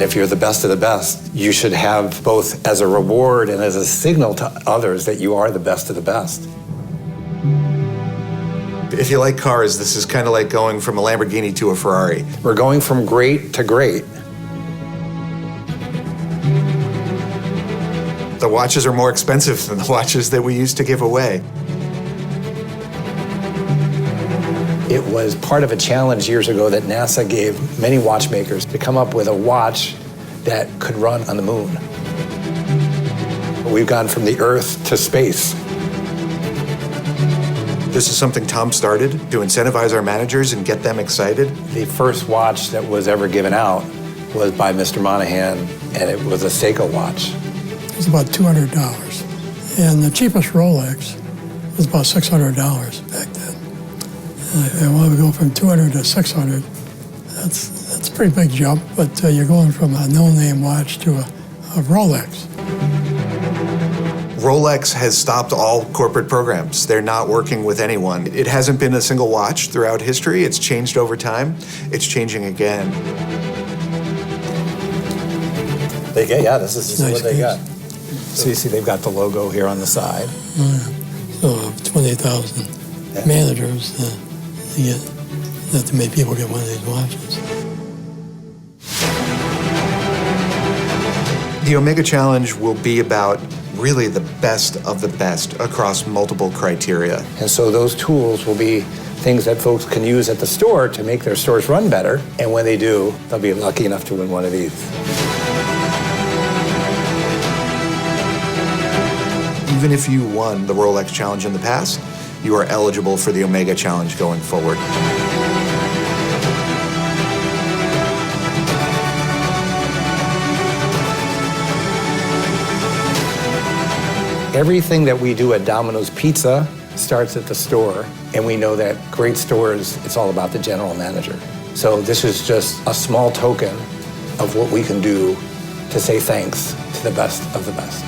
If you're the best of the best, you should have both as a reward and as a signal to others that you are the best of the best. If you like cars, this is kind of like going from a Lamborghini to a Ferrari. We're going from great to great. The watches are more expensive than the watches that we used to give away. It was part of a challenge years ago that NASA gave many watchmakers to come up with a watch that could run on the moon. We've gone from the Earth to space. This is something Tom started to incentivize our managers and get them excited. The first watch that was ever given out was by Mr. Monahan, and it was a Seiko watch. It was about $200. And the cheapest Rolex was about $600 back then. And when we go from 200 to 600, that's a pretty big jump, but you're going from a no-name watch to a Rolex. Rolex has stopped all corporate programs. They're not working with anyone. It hasn't been a single watch throughout history. It's changed over time. It's changing again. This is Nice what they case. got. So you see they've got the logo here on the side. So 20,000 managers to make people get one of these watches. The Omega Challenge will be about really the best of the best across multiple criteria. And so those tools will be things that folks can use at the store to make their stores run better. And when they do, they'll be lucky enough to win one of these. Even if you won the Rolex Challenge in the past, you are eligible for the Omega Challenge going forward. Everything that we do at Domino's Pizza starts at the store, and we know that great stores, it's all about the general manager. So this is just a small token of what we can do to say thanks to the best of the best.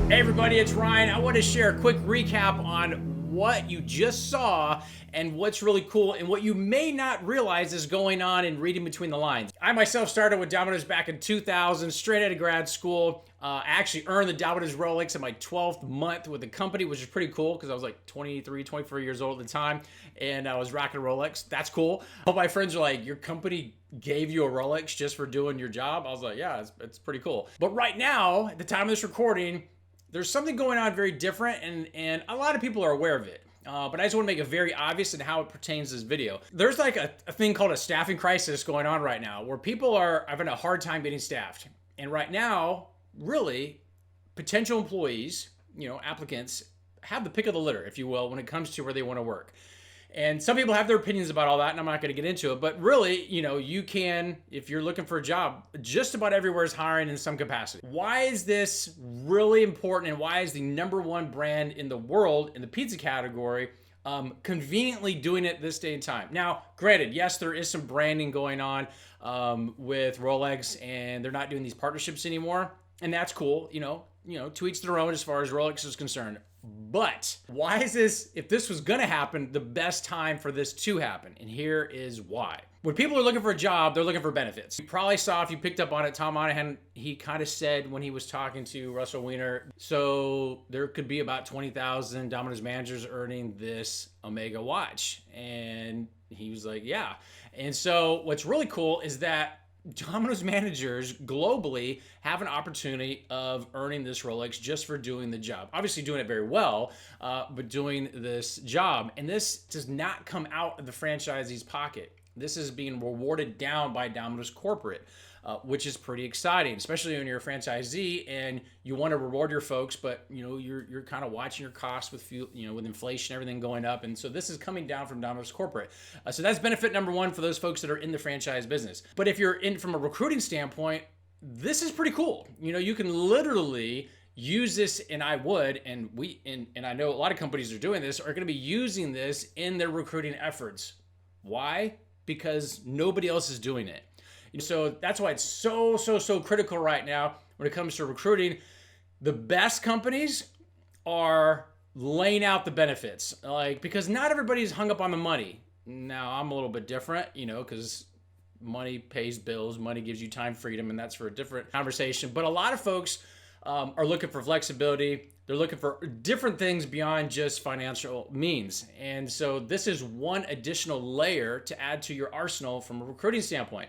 Hey everybody, it's Ryan. I want to share a quick recap on what you just saw and what's really cool and what you may not realize is going on in reading between the lines. I myself started with Domino's back in 2000, straight out of grad school. I actually earned the Domino's Rolex in my 12th month with the company, which is pretty cool because I was like 23, 24 years old at the time, and I was rocking a Rolex. That's cool. All my friends are like, your company gave you a Rolex just for doing your job? I was like, yeah, it's pretty cool. But right now, at the time of this recording, there's something going on very different, and a lot of people are aware of it. But I just want to make it very obvious in how it pertains to this video. There's like a thing called a staffing crisis going on right now where people are having a hard time getting staffed. And right now, really, potential employees, applicants, have the pick of the litter, if you will, when it comes to where they want to work. And some people have their opinions about all that, and I'm not going to get into it. But really, you can, if you're looking for a job, just about everywhere is hiring in some capacity. Why is this really important, and why is the #1 brand in the world in the pizza category conveniently doing it this day and time? Now, granted, yes, there is some branding going on with Rolex, and they're not doing these partnerships anymore, and that's cool. To each their own as far as Rolex is concerned. But why is this, if this was going to happen, the best time for this to happen? And here is why. When people are looking for a job, they're looking for benefits. You probably saw, if you picked up on it, Tom Monahan, he kind of said when he was talking to Russell Weiner, so there could be about 20,000 Domino's managers earning this Omega watch. And he was like, yeah. And so what's really cool is that Domino's managers globally have an opportunity of earning this Rolex just for doing the job. Obviously doing it very well, but doing this job. And this does not come out of the franchisee's pocket. This is being rewarded down by Domino's corporate, which is pretty exciting, especially when you're a franchisee and you want to reward your folks, but you're kind of watching your costs with fuel, with inflation, everything going up. And so this is coming down from Domino's corporate. So that's benefit #1 for those folks that are in the franchise business. But if you're in from a recruiting standpoint, this is pretty cool. You can literally use this, and I would, and I know a lot of companies are doing this, are going to be using this in their recruiting efforts. Why? Because nobody else is doing it. So that's why it's so critical right now when it comes to recruiting. The best companies are laying out the benefits, because not everybody's hung up on the money. Now, I'm a little bit different, because money pays bills, money gives you time freedom, and that's for a different conversation. But a lot of folks are looking for flexibility. They're looking for different things beyond just financial means. And so this is one additional layer to add to your arsenal from a recruiting standpoint.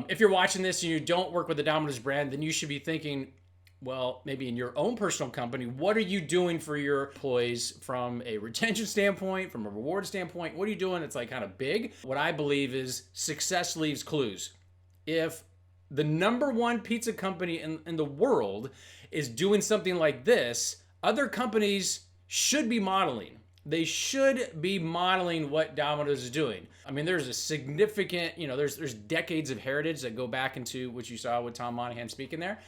If you're watching this and you don't work with the Domino's brand, then you should be thinking, well, maybe in your own personal company, what are you doing for your employees from a retention standpoint, from a reward standpoint? What are you doing that's like kind of big? What I believe is success leaves clues. If the number one pizza company in the world is doing something like this, other companies should be modeling. They should be modeling what Domino's is doing. I mean, there's a significant, there's decades of heritage that go back into what you saw with Tom Monahan speaking there,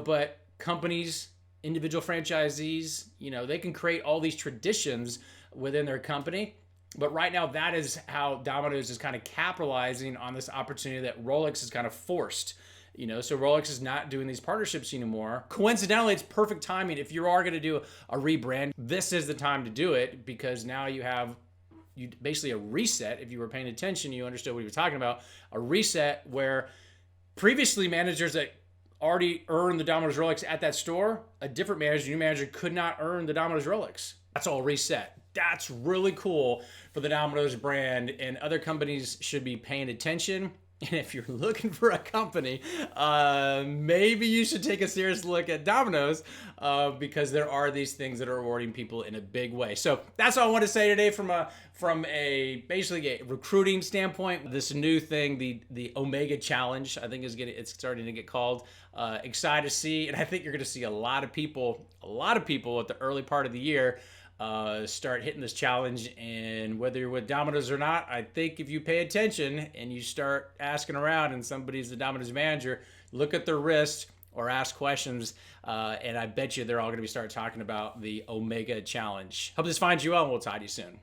but companies, individual franchisees, they can create all these traditions within their company. But right now, that is how Domino's is kind of capitalizing on this opportunity that Rolex is kind of forced. So Rolex is not doing these partnerships anymore. Coincidentally, it's perfect timing. If you are going to do a rebrand, this is the time to do it, because now you have basically a reset. If you were paying attention, you understood what he was talking about. A reset where previously managers that already earned the Domino's Rolex at that store, a different manager, new manager, could not earn the Domino's Rolex. That's all reset. That's really cool for the Domino's brand, and other companies should be paying attention. And if you're looking for a company, maybe you should take a serious look at Domino's, because there are these things that are rewarding people in a big way. So that's all I want to say today from a basically a recruiting standpoint. This new thing, the Omega Challenge, I think it's starting to get called. Excited to see, and I think you're going to see a lot of people at the early part of the year start hitting this challenge. And whether you're with Domino's or not, I think if you pay attention and you start asking around and somebody's the Domino's manager, look at their wrist or ask questions, and I bet you they're all going to start talking about the Omega Challenge. Hope this finds you well, and we'll talk to you soon.